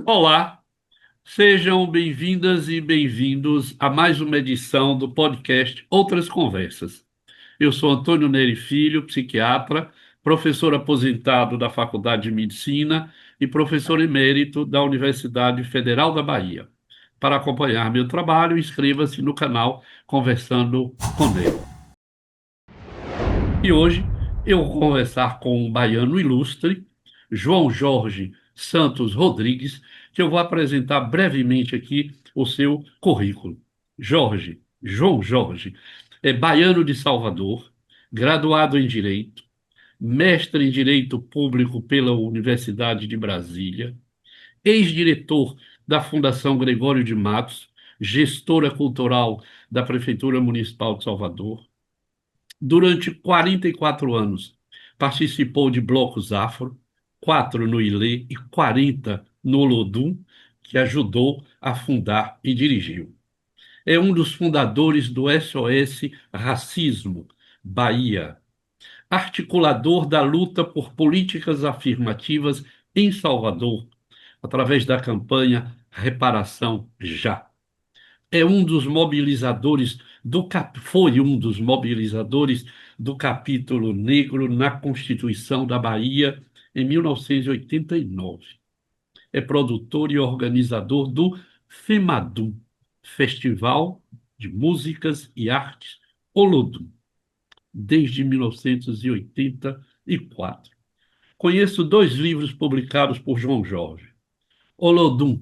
Olá, sejam bem-vindas e bem-vindos a mais uma edição do podcast Outras Conversas. Eu sou Antônio Neri Filho, psiquiatra, professor aposentado da Faculdade de Medicina e professor emérito da Universidade Federal da Bahia. Para acompanhar meu trabalho, inscreva-se no canal Conversando com Neri. E hoje eu vou conversar com um baiano ilustre, João Jorge Santos Rodrigues, que eu vou apresentar brevemente aqui o seu currículo. João Jorge, é baiano de Salvador, graduado em Direito, mestre em Direito Público pela Universidade de Brasília, ex-diretor da Fundação Gregório de Matos, gestora cultural da Prefeitura Municipal de Salvador. Durante 44 anos, participou de blocos afro, 4 no Ilê e 40 no Olodum, que ajudou a fundar e dirigiu. É um dos fundadores do SOS Racismo, Bahia, articulador da luta por políticas afirmativas em Salvador, através da campanha Reparação Já. Foi um dos mobilizadores do capítulo negro na Constituição da Bahia em 1989. É produtor e organizador do FEMADUM, Festival de Músicas e Artes Olodum, desde 1984. Conheço dois livros publicados por João Jorge: Olodum,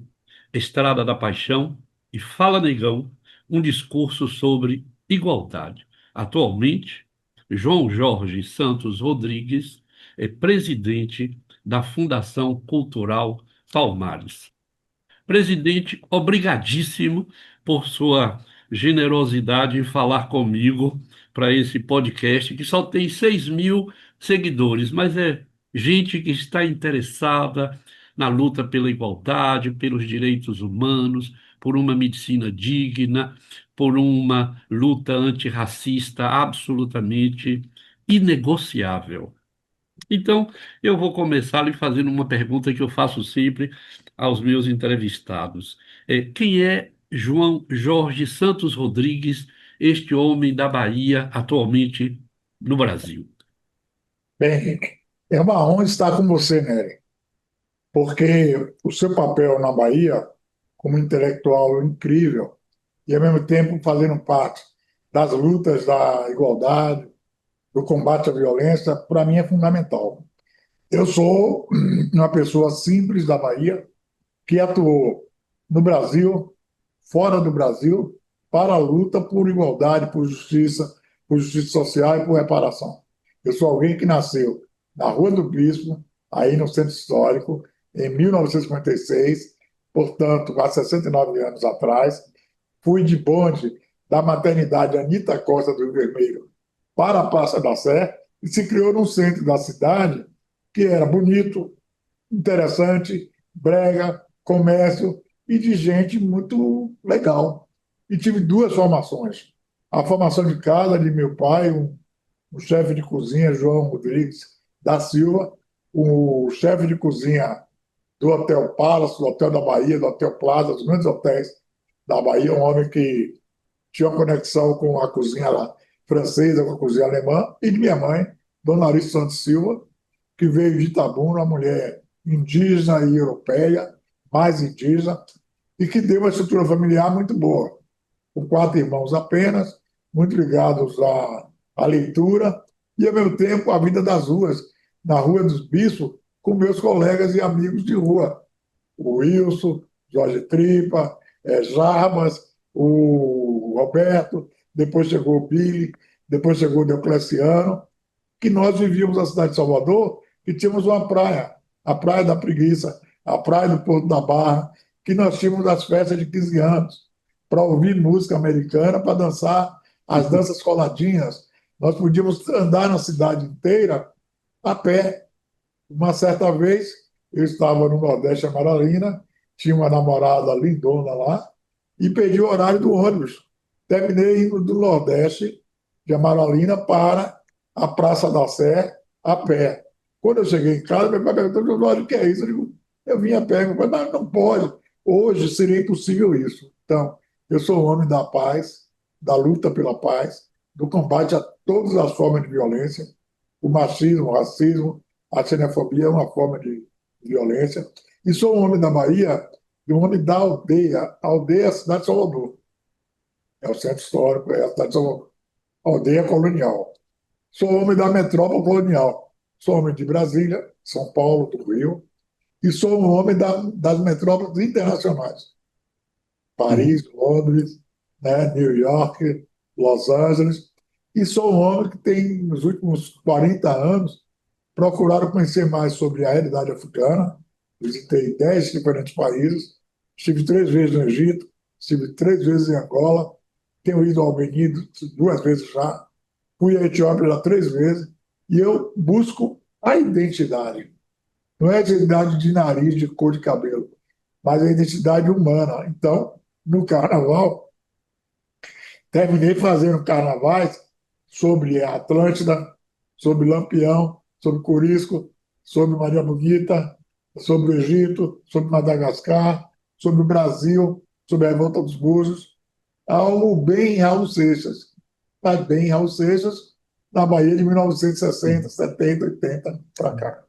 Estrada da Paixão, e Fala Negão, um discurso sobre igualdade. Atualmente, João Jorge Santos Rodrigues é presidente da Fundação Cultural Palmares. Presidente, obrigadíssimo por sua generosidade em falar comigo para esse podcast, que só tem 6.000 seguidores, mas é gente que está interessada na luta pela igualdade, pelos direitos humanos, por uma medicina digna, por uma luta antirracista absolutamente inegociável. Então, eu vou começar lhe fazendo uma pergunta que eu faço sempre aos meus entrevistados. Quem é João Jorge Santos Rodrigues, este homem da Bahia, atualmente no Brasil? Bem, é uma honra estar com você, Nery, porque o seu papel na Bahia, como intelectual incrível, e ao mesmo tempo fazendo parte das lutas da igualdade, do combate à violência, para mim é fundamental. Eu sou uma pessoa simples da Bahia que atuou no Brasil, fora do Brasil, para a luta por igualdade, por justiça social e por reparação. Eu sou alguém que nasceu na Rua do Bispo, aí no Centro Histórico, em 1956, portanto, há 69 anos atrás. Fui de bonde da maternidade Anita Costa do Rio Vermelho para a Praça da Sé e se criou no centro da cidade, que era bonito, interessante, brega, comércio e de gente muito legal. E tive duas formações. A formação de casa de meu pai, o chefe de cozinha, João Rodrigues da Silva, o chefe de cozinha do Hotel Palace, do Hotel da Bahia, do Hotel Plaza, dos grandes hotéis da Bahia, um homem que tinha uma conexão com a cozinha lá, francesa, com a cozinha alemã, e de minha mãe, Dona Alice Santos Silva, que veio de Itabuna, uma mulher indígena e europeia, mais indígena, e que deu uma estrutura familiar muito boa, com quatro irmãos apenas, muito ligados à leitura e, ao mesmo tempo, à vida das ruas, na Rua dos Bispos, com meus colegas e amigos de rua, o Wilson, Jorge Tripa, Jarbas, o Roberto, depois chegou o Billy, depois chegou o Diocleciano, que nós vivíamos na cidade de Salvador e tínhamos uma praia, a Praia da Preguiça, a Praia do Porto da Barra, que nós tínhamos as festas de 15 anos, para ouvir música americana, para dançar as danças coladinhas. Nós podíamos andar na cidade inteira a pé. Uma certa vez, eu estava no Nordeste Amaralina, tinha uma namorada lindona lá, e perdi o horário do ônibus. Terminei indo do Nordeste, de Amaralina, para a Praça da Sé, a pé. Quando eu cheguei em casa, meu pai perguntou: "Jorge, o que é isso?" Eu digo: Eu vinha a pé, mas não pode. Hoje seria impossível isso. Então, eu sou um homem da paz, da luta pela paz, do combate a todas as formas de violência. O machismo, o racismo, a xenofobia é uma forma de violência. E sou um homem da Bahia, um homem da aldeia. A aldeia é a cidade de Salvador. É o centro histórico, é a cidade de Salvador. Aldeia colonial. Sou homem da metrópole colonial. Sou homem de Brasília, São Paulo, do Rio, e sou um homem das metrópoles internacionais. Uhum. Paris, Londres, né, New York, Los Angeles. E sou um homem que tem, nos últimos 40 anos, procurado conhecer mais sobre a realidade africana. Visitei 10 diferentes países. Estive 3 vezes no Egito, estive 3 vezes em Angola, tenho ido ao Benin 2 vezes já, fui à Etiópia já 3 vezes, e eu busco a identidade. Não é a identidade de nariz, de cor de cabelo, mas a identidade humana. Então, no carnaval, terminei fazendo carnavais sobre a Atlântida, sobre Lampião, sobre Corisco, sobre Maria Bonita, sobre o Egito, sobre Madagascar, sobre o Brasil, sobre a Revolta dos Búzios, algo bem Raul Seixas, mas bem Raul Seixas, na Bahia de 1960, 70, 80, para cá.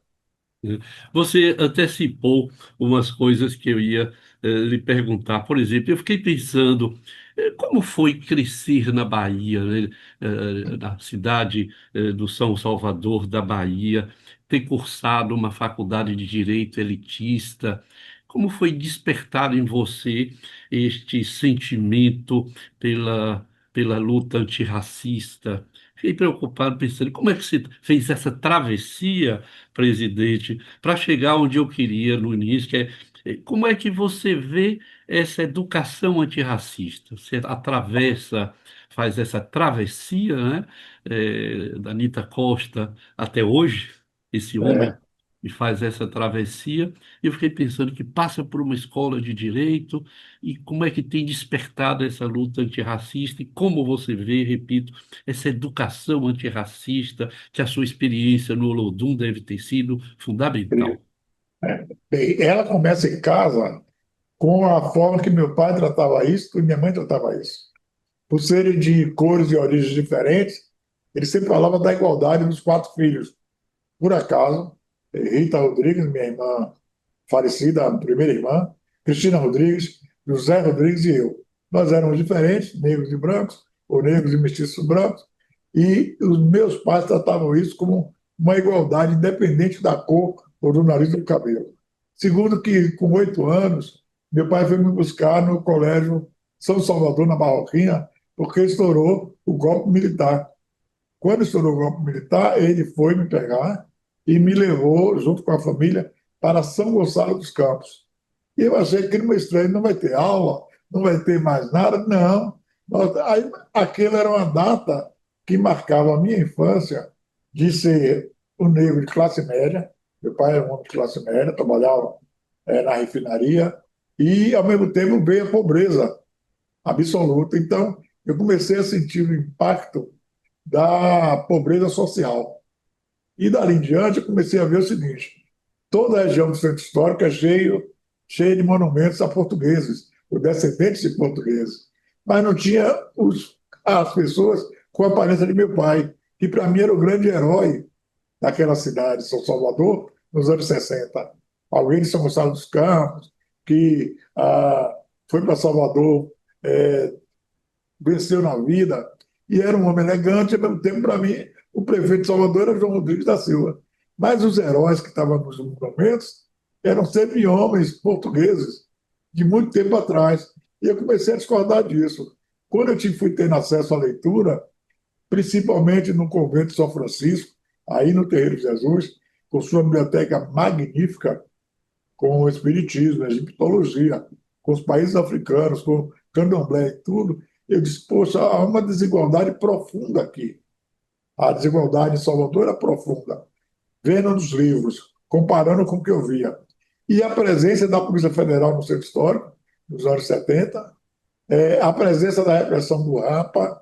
Você antecipou umas coisas que eu ia lhe perguntar. Por exemplo, eu fiquei pensando como foi crescer na Bahia, né? Na cidade do São Salvador, da Bahia, ter cursado uma faculdade de direito elitista. Como foi despertado em você este sentimento pela luta antirracista? Fiquei preocupado pensando como é que você fez essa travessia, presidente, para chegar onde eu queria no início, que como é que você vê essa educação antirracista? Você atravessa, faz essa travessia, né, da Anita Costa até hoje, esse homem É, e faz essa travessia. Eu fiquei pensando que passa por uma escola de direito e como é que tem despertado essa luta antirracista e como você vê, repito, essa educação antirracista que a sua experiência no Olodum deve ter sido fundamental. bem, ela começa em casa com a forma que meu pai tratava isso e minha mãe tratava isso. Por serem de cores e origens diferentes, ele sempre falava da igualdade dos 4 filhos. Por acaso, Rita Rodrigues, minha irmã falecida, a primeira irmã, Cristina Rodrigues, José Rodrigues e eu. Nós éramos diferentes, negros e brancos, ou negros e mestiços brancos, e os meus pais tratavam isso como uma igualdade independente da cor ou do nariz do cabelo. Segundo que, com 8 anos, meu pai foi me buscar no colégio São Salvador, na Barroquinha, porque estourou o golpe militar. Quando estourou o golpe militar, ele foi me pegar e me levou, junto com a família, para São Gonçalo dos Campos. E eu achei que no meu estranho não vai ter aula, não vai ter mais nada. Não. Aí, aquilo era uma data que marcava a minha infância de ser um negro de classe média. Meu pai era um homem de classe média, trabalhava na refinaria, e, ao mesmo tempo, veio a pobreza absoluta. Então, eu comecei a sentir o impacto da pobreza social. E dali em diante eu comecei a ver o seguinte: toda a região do centro histórico é cheia de monumentos a portugueses, os descendentes de portugueses. Mas não tinha as pessoas com a aparência de meu pai, que para mim era o grande herói daquela cidade, São Salvador, nos anos 60. Alguém de São Gonçalo dos Campos, que foi para Salvador, é, venceu na vida e era um homem elegante, ao mesmo tempo, para mim, o prefeito de Salvador era João Rodrigues da Silva. Mas os heróis que estavam nos monumentos eram sempre homens portugueses, de muito tempo atrás. E eu comecei a discordar disso. Quando eu fui ter acesso à leitura, principalmente no convento de São Francisco, aí no Terreiro de Jesus, com sua biblioteca magnífica, com o espiritismo, a egiptologia, com os países africanos, com candomblé e tudo, eu disse, poxa, há uma desigualdade profunda aqui. A desigualdade em Salvador era profunda. Vendo nos livros, comparando com o que eu via. E a presença da Polícia Federal no centro histórico, nos anos 70, a presença da repressão do Rampa,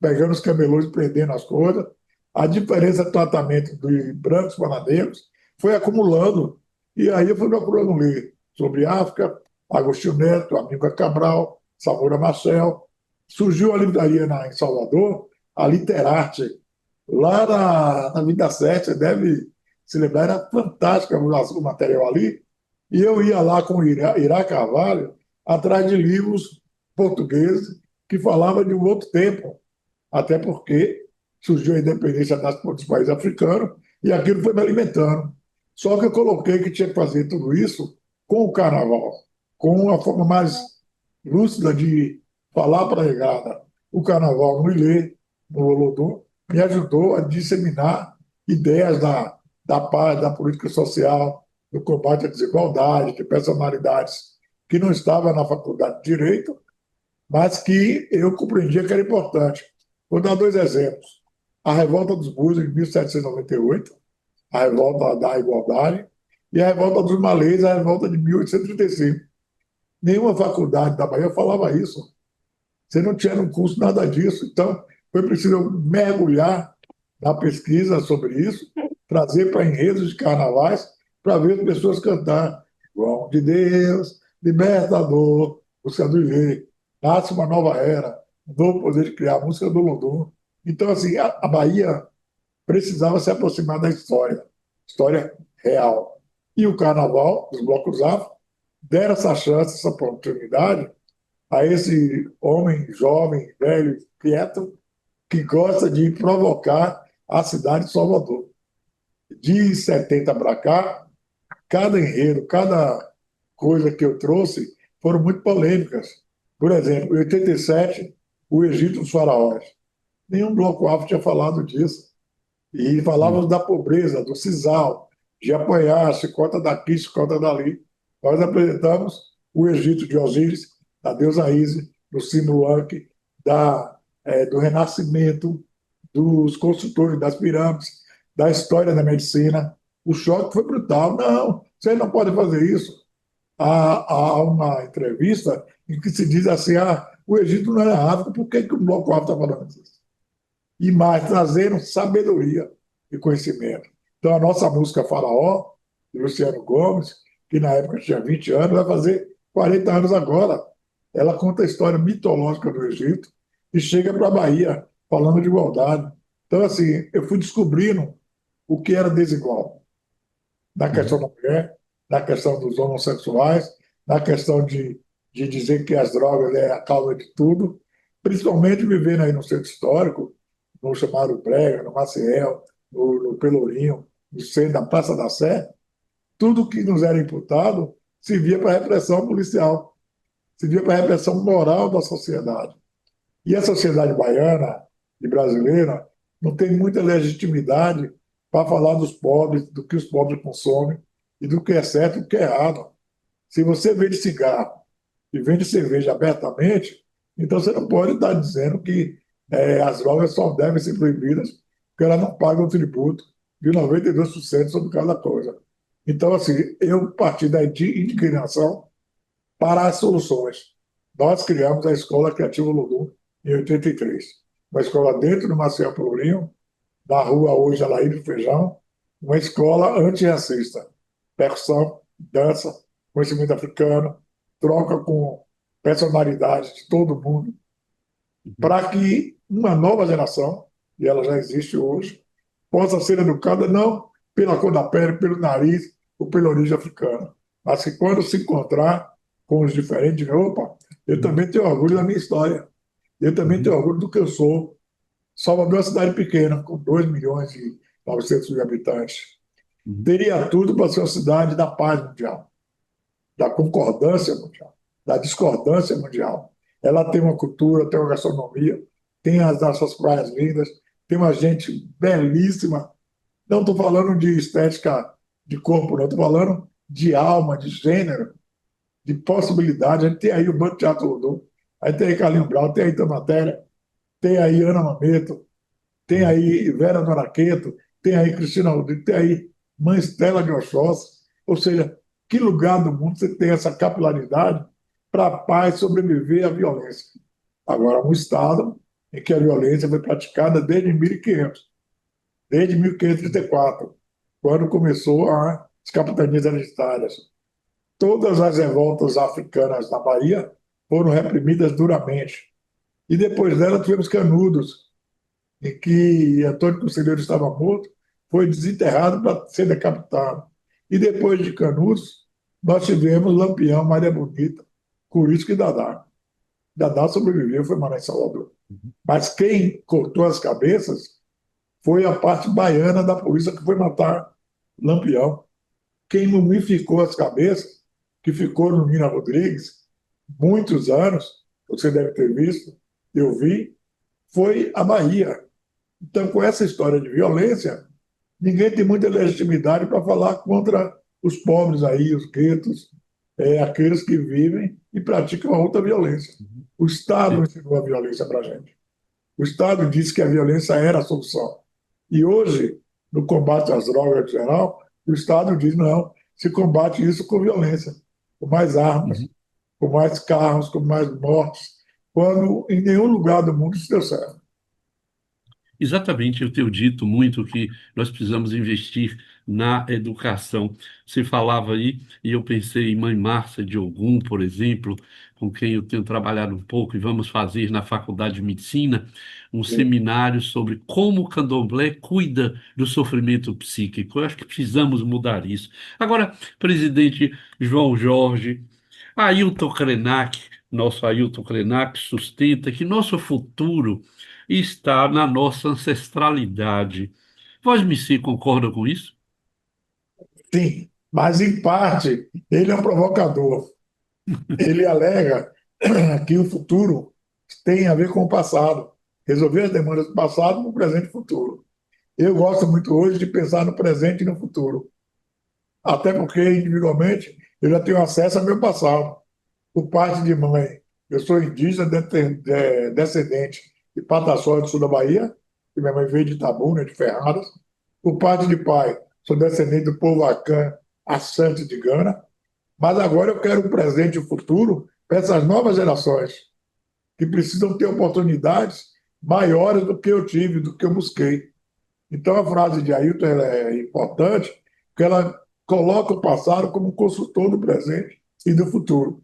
pegando os camelôs e prendendo as coisas, a diferença de tratamento dos brancos para negros foi acumulando. E aí eu fui procurando ler sobre África, Agostinho Neto, Amílcar Cabral, Samora Machel. Surgiu a livraria em Salvador, a Literarte, lá na Vida Sete, você deve se lembrar, era fantástica o material ali. E eu ia lá com o Irá Carvalho, atrás de livros portugueses que falavam de um outro tempo, até porque surgiu a independência dos países africanos e aquilo foi me alimentando. Só que eu coloquei que tinha que fazer tudo isso com o carnaval, com uma forma mais lúcida de falar para a negada. O carnaval no Ilê, no Olodum, me ajudou a disseminar ideias da paz, da política social, do combate à desigualdade, de personalidades que não estavam na faculdade de Direito, mas que eu compreendia que era importante. Vou dar dois exemplos. A Revolta dos Búzios, em 1798, a Revolta da Igualdade, e a Revolta dos Malês, a Revolta de 1835. Nenhuma faculdade da Bahia falava isso. Você não tinha no curso nada disso. Então, foi preciso mergulhar na pesquisa sobre isso, trazer para enredos de carnavais, para ver as pessoas cantar João de Deus, libertador, música do Ilê, nasce uma nova era, um novo poder de criar, a música do Lodum. Então, assim, a Bahia precisava se aproximar da história real. E o carnaval, os blocos afro, deram essa chance, essa oportunidade a esse homem jovem, velho, quieto, que gosta de provocar a cidade de Salvador. De 70 para cá, cada enredo, cada coisa que eu trouxe foram muito polêmicas. Por exemplo, em 87, o Egito dos Faraós. Nenhum bloco afro tinha falado disso. E falávamos da pobreza, do sisal, de apanhar, chicota daqui, chicota dali. Nós apresentamos o Egito de Osíris, da deusa Ísis, do símbolo Ankh, do Renascimento, dos construtores das pirâmides, da história da medicina. O choque foi brutal. Não, vocês não podem fazer isso. Há uma entrevista em que se diz assim: o Egito não era África, por que o Bloco África está falando isso? E mais, trazendo sabedoria e conhecimento. Então, a nossa música Faraó, de Luciano Gomes, que na época tinha 20 anos, vai fazer 40 anos agora. Ela conta a história mitológica do Egito e chega para a Bahia, falando de igualdade. Então, assim, eu fui descobrindo o que era desigual na questão da mulher, na questão dos homossexuais, na questão de dizer que as drogas é a causa de tudo, principalmente vivendo aí no centro histórico, no chamado Brega, no Maciel, no Pelourinho, no centro da Praça da Sé, tudo que nos era imputado servia para a repressão policial, servia para a repressão moral da sociedade. E a sociedade baiana e brasileira não tem muita legitimidade para falar dos pobres, do que os pobres consomem e do que é certo e do que é errado. Se você vende cigarro e vende cerveja abertamente, então você não pode estar dizendo que as drogas só devem ser proibidas porque elas não pagam o tributo de 92% sobre cada coisa. Então, assim, eu parti da indignação para as soluções. Nós criamos a Escola Criativa Lulu em 83, uma escola dentro do Marcel Pelourinho, na rua hoje Alair do Feijão, uma escola antirracista, percussão, dança, conhecimento africano, troca com personalidades de todo mundo, para que uma nova geração, e ela já existe hoje, possa ser educada não pela cor da pele, pelo nariz ou pela origem africana, mas que quando se encontrar com os diferentes, opa, eu também tenho orgulho da minha história, eu também tenho orgulho do que eu sou. Salvador é uma cidade pequena, com 2 milhões e 900 mil habitantes. Teria tudo para ser uma cidade da paz mundial, da concordância mundial, da discordância mundial. Ela tem uma cultura, tem uma gastronomia, tem as nossas praias lindas, tem uma gente belíssima. Não estou falando de estética de corpo, não, estou falando de alma, de gênero, de possibilidade. A gente tem aí o Banco Teatro Rodô, aí tem aí Carlinhos Brau, tem aí Tamatéria, tem aí Ana Mameto, tem aí Vera Noraqueto, tem aí Cristina Rodrigues, tem aí Mãe Estela de Oxóssi. Ou seja, que lugar do mundo você tem essa capilaridade para a paz sobreviver à violência? Agora, um Estado em que a violência foi praticada desde 1500, desde 1534, quando começou a as capitanias hereditárias. Todas as revoltas africanas na Bahia foram reprimidas duramente. E depois dela tivemos Canudos, em que Antônio Conselheiro estava morto, foi desenterrado para ser decapitado. E depois de Canudos, nós tivemos Lampião, Maria Bonita, Curisco e Dadá. Dadá sobreviveu, foi morar em Salvador. Mas quem cortou as cabeças foi a parte baiana da polícia que foi matar Lampião. Quem mumificou as cabeças, que ficou no Nina Rodrigues, muitos anos, você deve ter visto, eu vi, foi a Bahia. Então, com essa história de violência, ninguém tem muita legitimidade para falar contra os pobres aí, os guetos, aqueles que vivem e praticam a outra violência. O Estado E- ensinou a violência para a gente. O Estado disse que a violência era a solução. E hoje, no combate às drogas em geral, o Estado diz não, se combate isso com violência, com mais armas, Uhum. com mais carros, com mais mortes, quando em nenhum lugar do mundo isso deu certo. Exatamente, eu tenho dito muito que nós precisamos investir na educação. Você falava aí, e eu pensei em Mãe Márcia de Ogum, por exemplo, com quem eu tenho trabalhado um pouco, e vamos fazer na Faculdade de Medicina um seminário sobre como o candomblé cuida do sofrimento psíquico. Eu acho que precisamos mudar isso. Agora, presidente João Jorge, Ailton Krenak, nosso Ailton Krenak, sustenta que nosso futuro está na nossa ancestralidade. Vós, me concorda com isso? Sim, mas em parte ele é um provocador. Ele alega que o futuro tem a ver com o passado, resolver as demandas do passado no presente e futuro. Eu gosto muito hoje de pensar no presente e no futuro, até porque individualmente eu já tenho acesso ao meu passado. Por parte de mãe, eu sou indígena, descendente de Patassó do sul da Bahia, que minha mãe veio de Itabuna, de Ferradas. Por parte de pai, sou descendente do povo Akan, Assante de Gana. Mas agora eu quero um presente e um futuro para essas novas gerações, que precisam ter oportunidades maiores do que eu tive, do que eu busquei. Então a frase de Ailton ela é importante, porque ela coloca o passado como um consultor do presente e do futuro.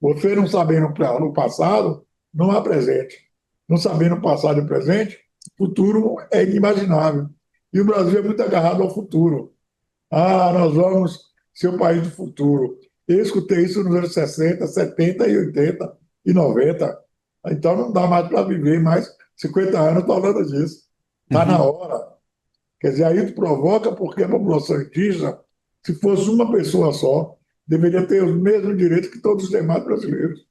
Você não sabendo no passado, não há presente. Não sabendo o passado e o presente, o futuro é inimaginável. E o Brasil é muito agarrado ao futuro. Ah, nós vamos ser o país do futuro. Eu escutei isso nos anos 60, 70 e 80 e 90. Então não dá mais para viver mais 50 anos falando disso. Está na Uhum, hora. Quer dizer, aí tu provoca porque a população indígena, se fosse uma pessoa só, deveria ter os mesmos direitos que todos os demais brasileiros.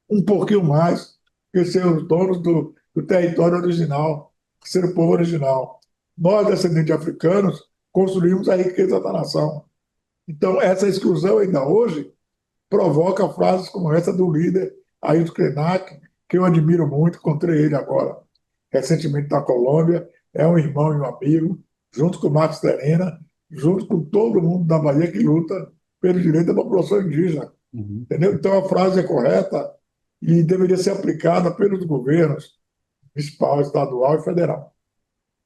Um pouquinho mais, que ser os donos do território original, ser o povo original. Nós, descendentes de africanos, construímos a riqueza da nação. Então, essa exclusão ainda hoje provoca frases como essa do líder Ailton Krenak, que eu admiro muito, encontrei ele agora recentemente na Colômbia, é um irmão e um amigo, junto com o Marcos Terena, junto com todo mundo da Bahia que luta pelo direito da população indígena. uhum, Entendeu? Então, a frase é correta e deveria ser aplicada pelos governos municipal, estadual e federal.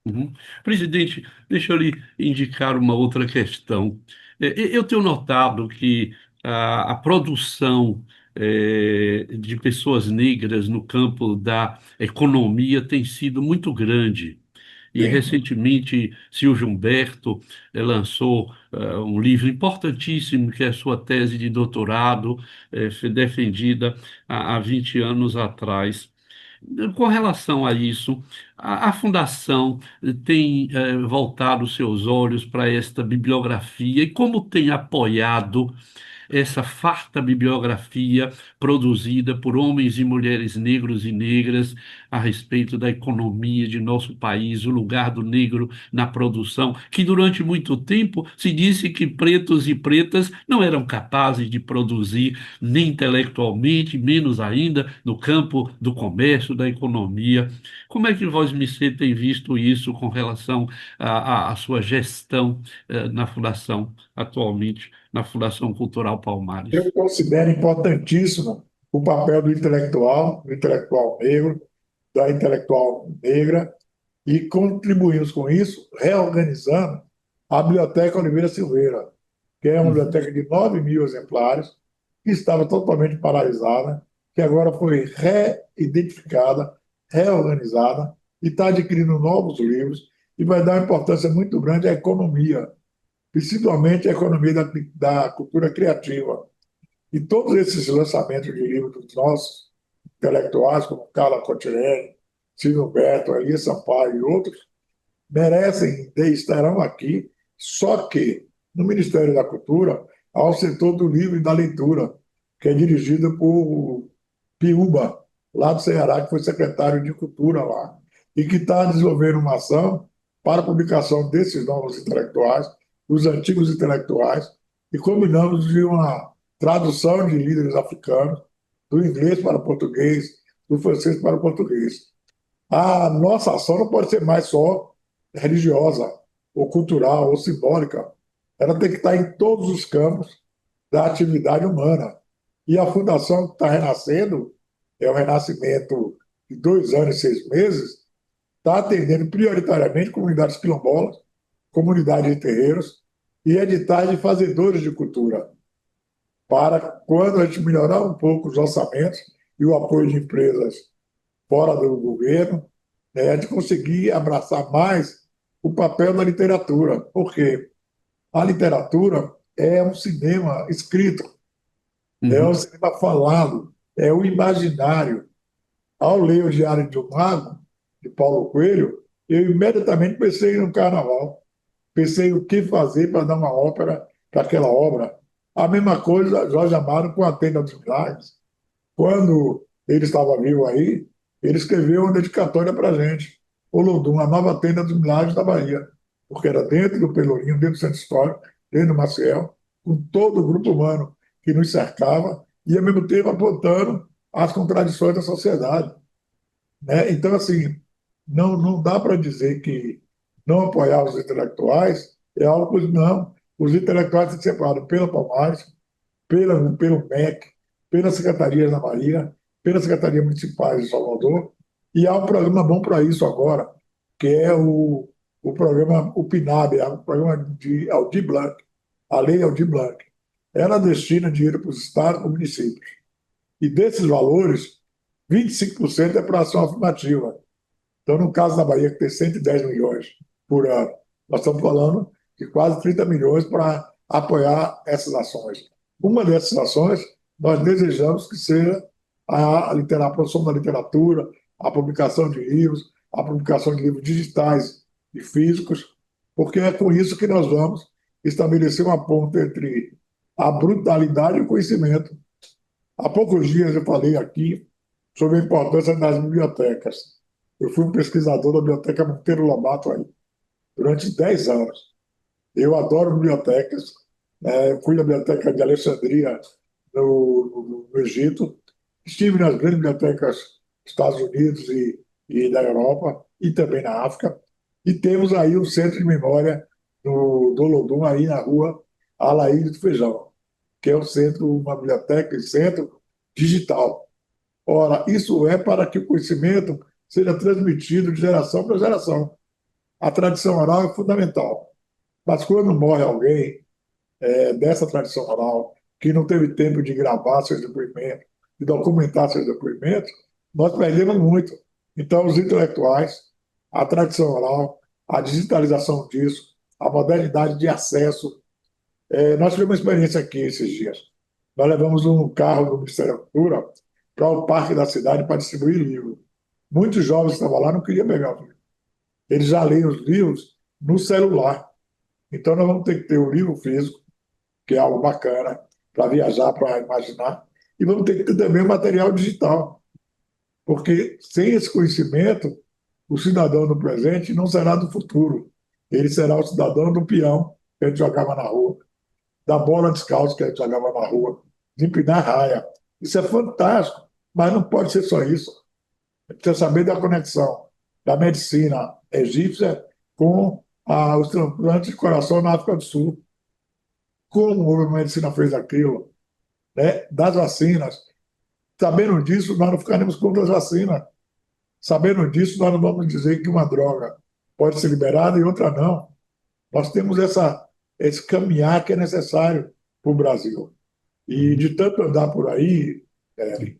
uhum. Presidente, deixa eu lhe indicar uma outra questão. Eu tenho notado que a produção de pessoas negras no campo da economia tem sido muito grande. E Sim. recentemente, Silvio Humberto lançou um livro importantíssimo, que é a sua tese de doutorado, foi defendida há 20 anos atrás. Com relação a isso, a Fundação tem voltado seus olhos para esta bibliografia e como tem apoiado essa farta bibliografia produzida por homens e mulheres negros e negras a respeito da economia de nosso país, o lugar do negro na produção, que durante muito tempo se disse que pretos e pretas não eram capazes de produzir nem intelectualmente, menos ainda no campo do comércio, da economia. Como é que vós, Missê, tem visto isso com relação à sua gestão na Fundação atualmente? Na Fundação Cultural Palmares. Eu considero importantíssimo o papel do intelectual negro, da intelectual negra, e contribuímos com isso reorganizando a Biblioteca Oliveira Silveira. que é uma uhum, biblioteca de 9.000 exemplares, que estava totalmente paralisada, que agora foi reidentificada, reorganizada e está adquirindo novos livros e vai dar uma importância muito grande à economia, principalmente à economia da cultura criativa. E todos esses lançamentos de livros dos nossos intelectuais, como Carla Cotirene, Silvio Humberto, Elias Sampaio e outros, merecem e estarão aqui, só que no Ministério da Cultura há o setor do livro e da leitura, que é dirigido por Piúba, lá do Ceará, que foi secretário de Cultura lá, e que está desenvolvendo uma ação para a publicação desses novos intelectuais, dos antigos intelectuais, e combinamos de uma tradução de líderes africanos, do inglês para o português, do francês para o português. A nossa ação não pode ser mais só religiosa, ou cultural, ou simbólica. Ela tem que estar em todos os campos da atividade humana. E a fundação que está renascendo, é o renascimento de 2 anos e 6 meses, está atendendo prioritariamente comunidades quilombolas, comunidades de terreiros e editais de fazedores de cultura, para quando a gente melhorar um pouco os orçamentos e o apoio de empresas fora do governo, né, de conseguir abraçar mais o papel da literatura, porque a literatura é um cinema escrito, é um uhum. cinema falado, é o imaginário. Ao ler o Diário de um Mago, de Paulo Coelho, eu imediatamente pensei no carnaval, pensei o que fazer para dar uma ópera para aquela obra. A mesma coisa Jorge Amado com a Tenda dos Milagres. Quando ele estava vivo aí, ele escreveu uma dedicatória para a gente, Olodum, a nova tenda dos milagres da Bahia, porque era dentro do Pelourinho, dentro do Centro Histórico, dentro do Maciel, com todo o grupo humano que nos cercava e, ao mesmo tempo, apontando as contradições da sociedade, né? Então, assim, não dá para dizer que não apoiar os intelectuais é algo que não. Os intelectuais se separam pela Palmares, pelo MEC, pelas secretarias da Bahia, pelas secretarias municipais de Salvador, e há um programa bom para isso agora, que é o programa, o PNAB, é o programa de Aldir Blanc, a Lei Aldir Blanc. Ela destina dinheiro para os estados e para os municípios. E desses valores, 25% é para ação afirmativa. Então, no caso da Bahia, que tem 110 milhões por ano, nós estamos falando de quase 30 milhões para apoiar essas ações. Uma dessas ações, nós desejamos que seja a produção da literatura, a publicação de livros, a publicação de livros digitais e físicos, porque é com isso que nós vamos estabelecer uma ponte entre a brutalidade e o conhecimento. Há poucos dias eu falei aqui sobre a importância das bibliotecas. Eu fui um pesquisador da Biblioteca Monteiro Lobato aí, durante 10 anos. Eu adoro bibliotecas. Fui na Biblioteca de Alexandria, no Egito. Estive nas grandes bibliotecas dos Estados Unidos e da Europa, e também na África. E temos aí um centro de memória do Olodum, aí na rua Alaíde do Feijão, que é um centro, uma biblioteca e centro digital. Ora, isso é para que o conhecimento seja transmitido de geração para geração. A tradição oral é fundamental. Mas quando morre alguém dessa tradição oral, que não teve tempo de gravar seus depoimentos, de documentar seus depoimentos, nós perdemos muito. Então, os intelectuais, a tradição oral, a digitalização disso, a modernidade de acesso. Nós tivemos uma experiência aqui esses dias. Nós levamos um carro do Ministério da Cultura para o parque da cidade para distribuir livros. Muitos jovens que estavam lá não queriam pegar o livro. Eles já leem os livros no celular. Então, nós vamos ter que ter o livro físico, que é algo bacana para viajar, para imaginar, e vamos ter que ter também o material digital, porque sem esse conhecimento, o cidadão do presente não será do futuro. Ele será o cidadão do peão que a gente jogava na rua, da bola descalço que a gente jogava na rua, de empinar raia. Isso é fantástico, mas não pode ser só isso. A gente precisa saber da conexão da medicina egípcia com os transplantes de coração na África do Sul. Como a medicina fez aquilo, né? Das vacinas. Sabendo disso, nós não ficaremos contra as vacinas. Sabendo disso, nós não vamos dizer que uma droga pode ser liberada e outra não. Nós temos esse caminhar que é necessário para o Brasil. E Uhum. de tanto andar por aí, Eri,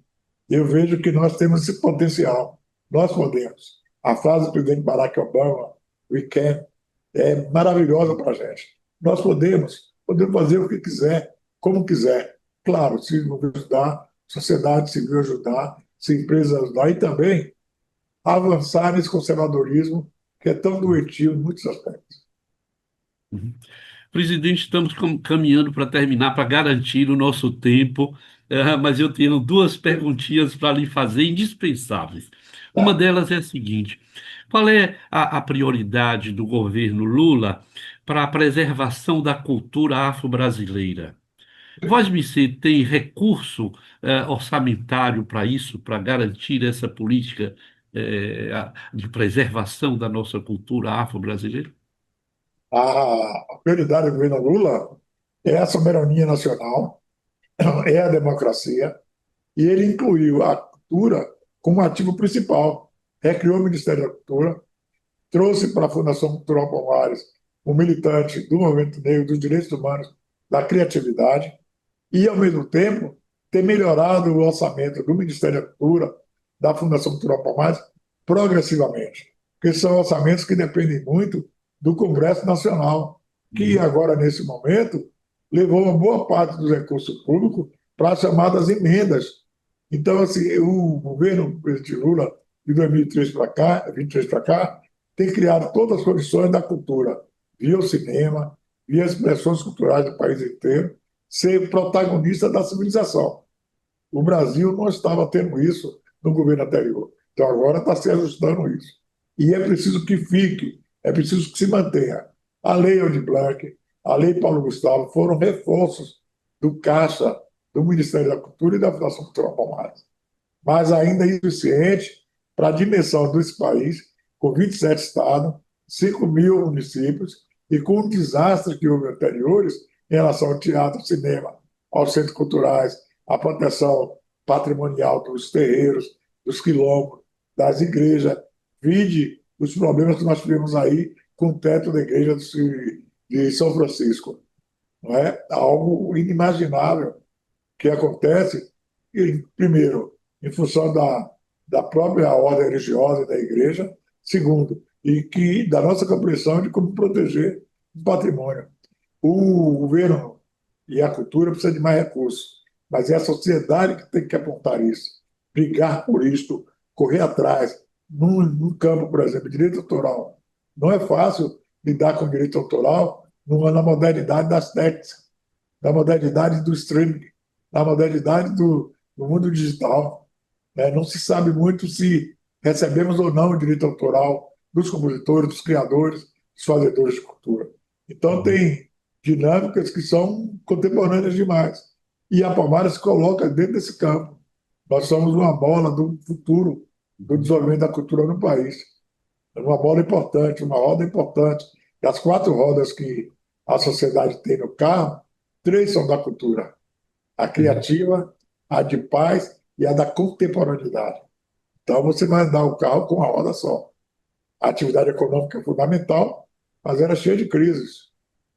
eu vejo que nós temos esse potencial. Nós podemos. A frase do presidente Barack Obama, "We can", é maravilhosa para a gente. Nós podemos fazer o que quiser, como quiser. Claro, se o governo ajudar, sociedade civil ajudar, se empresas ajudar, e também avançar nesse conservadorismo que é tão doentio em muitos aspectos. Uhum. Presidente, estamos caminhando para terminar, para garantir o nosso tempo, mas eu tenho duas perguntinhas para lhe fazer, indispensáveis. Uma Tá? delas é a seguinte: qual é a prioridade do governo Lula para a preservação da cultura afro-brasileira? Voz-me tem recurso, orçamentário para isso, para garantir essa política, de preservação da nossa cultura afro-brasileira? A prioridade do governo Lula é a soberania nacional, é a democracia, e ele incluiu a cultura como ativo principal. Recriou o Ministério da Cultura, trouxe para a Fundação Cultural Palmares um militante do movimento negro, dos direitos humanos, da criatividade, e, ao mesmo tempo, ter melhorado o orçamento do Ministério da Cultura, da Fundação Cultural Palmares, progressivamente, porque são orçamentos que dependem muito do Congresso Nacional, que Uhum. agora, nesse momento, levou uma boa parte dos recursos públicos para as chamadas emendas. Então, assim, o governo do presidente Lula, de 2003 para cá, 23 para cá, tem criado todas as condições da cultura, via o cinema, via as expressões culturais do país inteiro, ser protagonista da civilização. O Brasil não estava tendo isso no governo anterior. Então agora está se ajustando isso. E é preciso que fique, é preciso que se mantenha. A Lei Aldir Blanc, a Lei Paulo Gustavo foram reforços do Caixa, do Ministério da Cultura e da Fundação Cultural Palmares. Mas ainda é insuficiente para a dimensão desse país, com 27 estados, 5 mil municípios, e com o desastre que houve anteriores em relação ao teatro, ao cinema, aos centros culturais, à proteção patrimonial dos terreiros, dos quilombos, das igrejas. Vide os problemas que nós tivemos aí com o teto da igreja de São Francisco. Não é algo inimaginável que acontece, primeiro, em função da própria ordem religiosa da igreja, segundo, e que da nossa compreensão de como proteger o patrimônio. O governo e a cultura precisam de mais recursos, mas é a sociedade que tem que apontar isso, brigar por isso, correr atrás. Num campo, por exemplo, direito autoral. Não é fácil lidar com direito autoral na modernidade das técnicas, na modernidade do streaming, na modernidade do mundo digital. Né? Não se sabe muito se recebemos ou não o direito autoral dos compositores, dos criadores, dos fazedores de cultura. Então, Uhum. tem dinâmicas que são contemporâneas demais. E a Palmares se coloca dentro desse campo. Nós somos uma bola do futuro do Uhum. desenvolvimento da cultura no país. É uma bola importante, uma roda importante. Das quatro rodas que a sociedade tem no carro, três são da cultura: a Uhum. criativa, a de paz e a da contemporaneidade. Então, você vai andar o carro com uma roda só. A atividade econômica é fundamental, mas era cheia de crises.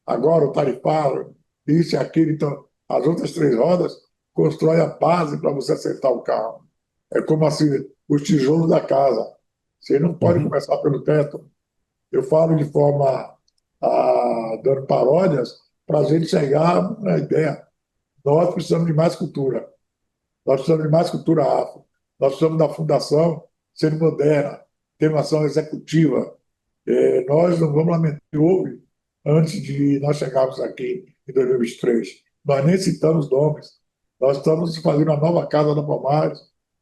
Agora, o tarifário, isso e aquilo. Então, as outras três rodas constroem a base para você acertar o carro. É como assim, os tijolos da casa. Você não pode Uhum. começar pelo teto. Eu falo de forma dando paródias para a gente chegar na ideia. Nós precisamos de mais cultura. Nós precisamos de mais cultura afro. Nós precisamos da fundação sendo moderna, ter uma ação executiva. Nós não vamos lamentar o que houve antes de nós chegarmos aqui em 2023. Nós nem citamos nomes. Nós estamos fazendo a nova Casa da Palmares.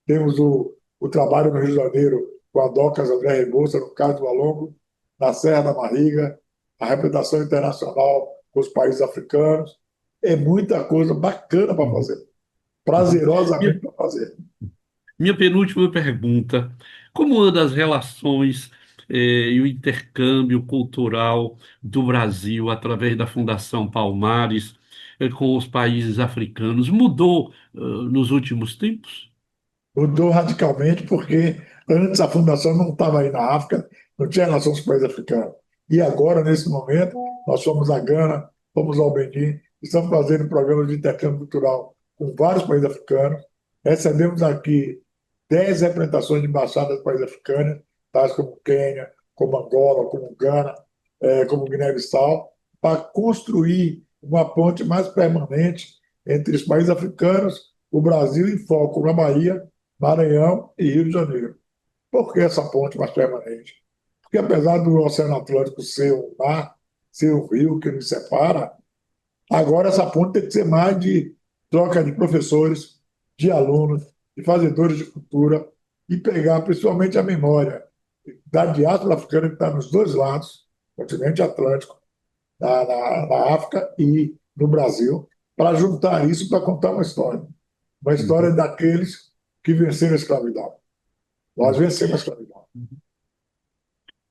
Temos o trabalho no Rio de Janeiro com a Docas André Rebouça, no caso do Alongo, na Serra da Barriga, a representação internacional com os países africanos. É muita coisa bacana para Uhum. fazer, Uhum. prazerosamente Minha, para fazer. minha penúltima pergunta: como anda as relações, e o intercâmbio cultural do Brasil através da Fundação Palmares, com os países africanos? Mudou, nos últimos tempos? Mudou radicalmente porque antes a fundação não estava aí na África, não tinha relação com os países africanos. E agora, nesse momento, nós fomos a Gana, fomos ao Benin, estamos fazendo programas de intercâmbio cultural com vários países africanos. Recebemos aqui 10 representações de embaixadas de países africanos, tais como Quênia, como Angola, como Gana, como Guiné-Bissau, para construir uma ponte mais permanente entre os países africanos, o Brasil em foco na Bahia, Maranhão e Rio de Janeiro. Por que essa ponte mais permanente? Porque apesar do Oceano Atlântico ser um mar, ser um rio que nos separa, agora essa ponte tem que ser mais de troca de professores, de alunos, de fazedores de cultura e pegar principalmente a memória da diáspora africana que está nos dois lados, continente Atlântico, na África e no Brasil, para juntar isso para contar uma história Uhum, daqueles que venceram a escravidão. Nós uhum. vencemos a escravidão.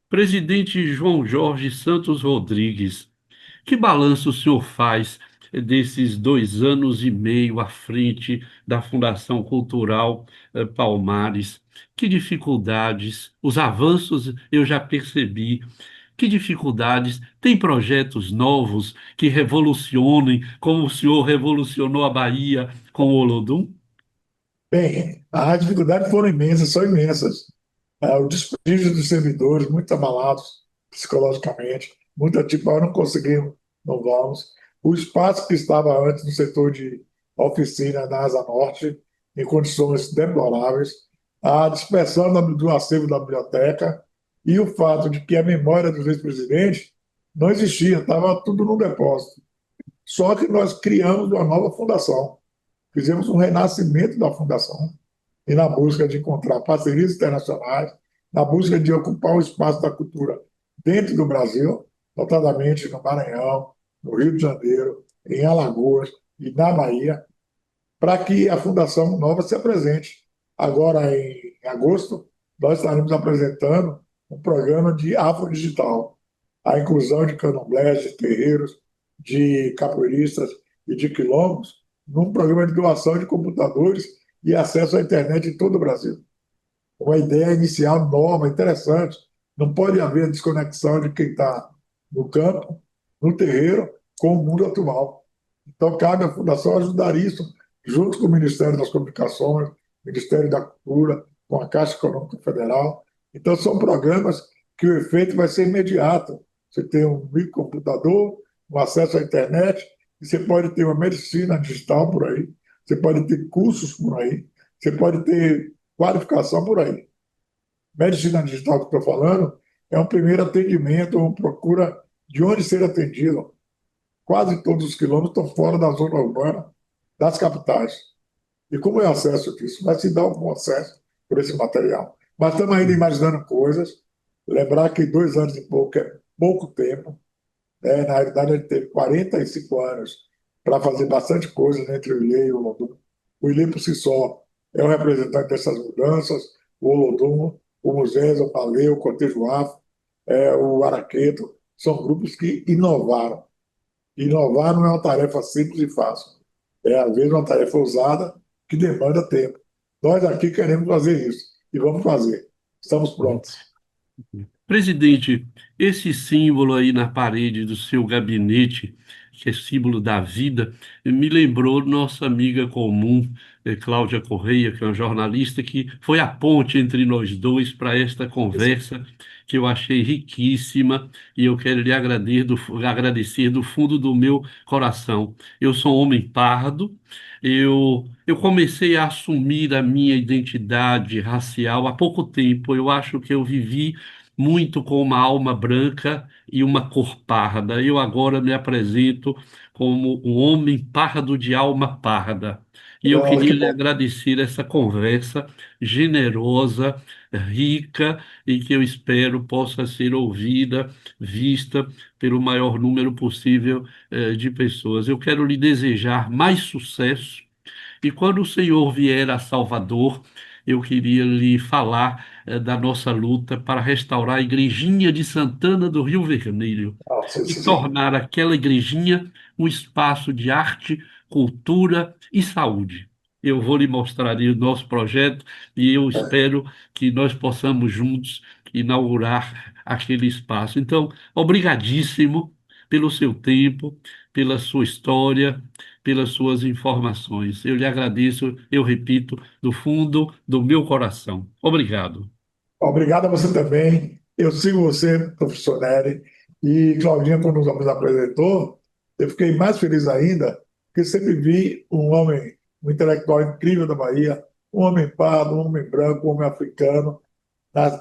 Presidente João Jorge Santos Rodrigues, que balanço o senhor faz desses 2 anos e meio à frente da Fundação Cultural Palmares? Que dificuldades, os avanços eu já percebi. Que dificuldades? Tem projetos novos que revolucionem, como o senhor revolucionou a Bahia com o Olodum? Bem, as dificuldades foram imensas, são imensas. O desprestígio dos servidores, muito abalados psicologicamente, muita tipo, não conseguimos, não vamos. O espaço que estava antes no setor de oficina na Asa Norte, em condições deploráveis, a dispersão do acervo da biblioteca e o fato de que a memória dos ex-presidentes não existia, estava tudo no depósito. Só que nós criamos uma nova fundação, fizemos um renascimento da fundação, e na busca de encontrar parcerias internacionais, na busca de ocupar o espaço da cultura dentro do Brasil, notadamente no Maranhão, no Rio de Janeiro, em Alagoas e na Bahia, para que a Fundação Nova se apresente. Agora, em agosto, nós estaremos apresentando um programa de afrodigital, a inclusão de candomblés, de terreiros, de capoeiristas e de quilombos, num programa de doação de computadores e acesso à internet em todo o Brasil. Uma ideia inicial nova, interessante. Não pode haver desconexão de quem está no campo, no terreiro, com o mundo atual. Então, cabe à Fundação ajudar isso, junto com o Ministério das Comunicações, Ministério da Cultura, com a Caixa Econômica Federal. Então, são programas que o efeito vai ser imediato. Você tem um microcomputador, um acesso à internet, e você pode ter uma medicina digital por aí, você pode ter cursos por aí, você pode ter qualificação por aí. Medicina digital que estou falando é um primeiro atendimento, uma procura de onde ser atendido. Quase todos os quilômetros estão fora da zona urbana das capitais. E como é o acesso disso? Vai se dar um acesso por esse material. Mas estamos ainda imaginando coisas. Lembrar que 2 anos e pouco é pouco tempo. Na realidade, ele teve 45 anos para fazer bastante coisa entre o Ilê e o Olodum. O Ilê, por si só, é o representante dessas mudanças. O Olodum, o Moisés, o Palê, o Cortejo Afro, o Araqueto, são grupos que inovaram. Inovar não é uma tarefa simples e fácil. É, às vezes, uma tarefa ousada que demanda tempo. Nós aqui queremos fazer isso e vamos fazer. Estamos prontos. Presidente, esse símbolo aí na parede do seu gabinete, que é símbolo da vida, me lembrou nossa amiga comum, Cláudia Correia, que é uma jornalista, que foi a ponte entre nós dois para esta conversa, que eu achei riquíssima, e eu quero lhe agradecer do fundo do meu coração. Eu sou um homem pardo, eu comecei a assumir a minha identidade racial há pouco tempo. Eu acho que eu vivi muito com uma alma branca e uma cor parda. Eu agora me apresento como um homem pardo de alma parda. E eu Que queria lhe bom. agradecer essa conversa generosa, rica, e que eu espero possa ser ouvida, vista pelo maior número possível, de pessoas. Eu quero lhe desejar mais sucesso e quando o senhor vier a Salvador, eu queria lhe falar da nossa luta para restaurar a Igrejinha de Santana do Rio Vermelho Sim, e sim, sim. tornar aquela igrejinha um espaço de arte, cultura e saúde. Eu vou lhe mostrar aí o nosso projeto e eu espero que nós possamos juntos inaugurar aquele espaço. Então, obrigadíssimo pelo seu tempo, pela sua história, pelas suas informações. Eu lhe agradeço, eu repito, do fundo do meu coração. Obrigado. Obrigado a você também. Eu sigo você, professor Nery, e Claudinha, quando nos apresentou, eu fiquei mais feliz ainda, porque sempre vi um homem, um intelectual incrível da Bahia, um homem pardo, um homem branco, um homem africano,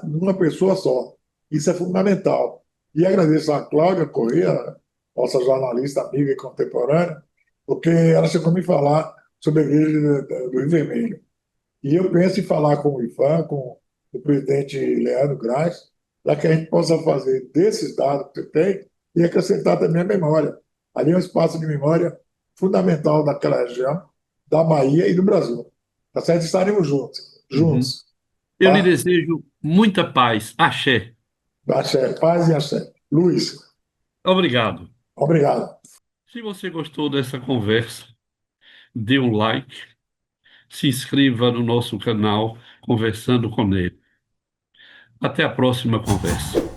numa pessoa só. Isso é fundamental. E agradeço a Cláudia Corrêa, nossa jornalista amiga e contemporânea, porque ela chegou a me falar sobre a Igreja do Rio Vermelho. E eu penso em falar com o IFAM, com o presidente Leandro Graz, para que a gente possa fazer desses dados que você tem e acrescentar também a memória. Ali é um espaço de memória fundamental daquela região, da Bahia e do Brasil. Tá certo? Estaremos juntos, Uhum. juntos. Eu lhe Tá? desejo muita paz. Axé. Axé, paz e axé. Luiz, Obrigado. obrigado. Se você gostou dessa conversa, dê um like, se inscreva no nosso canal Conversando com ele. Até a próxima conversa.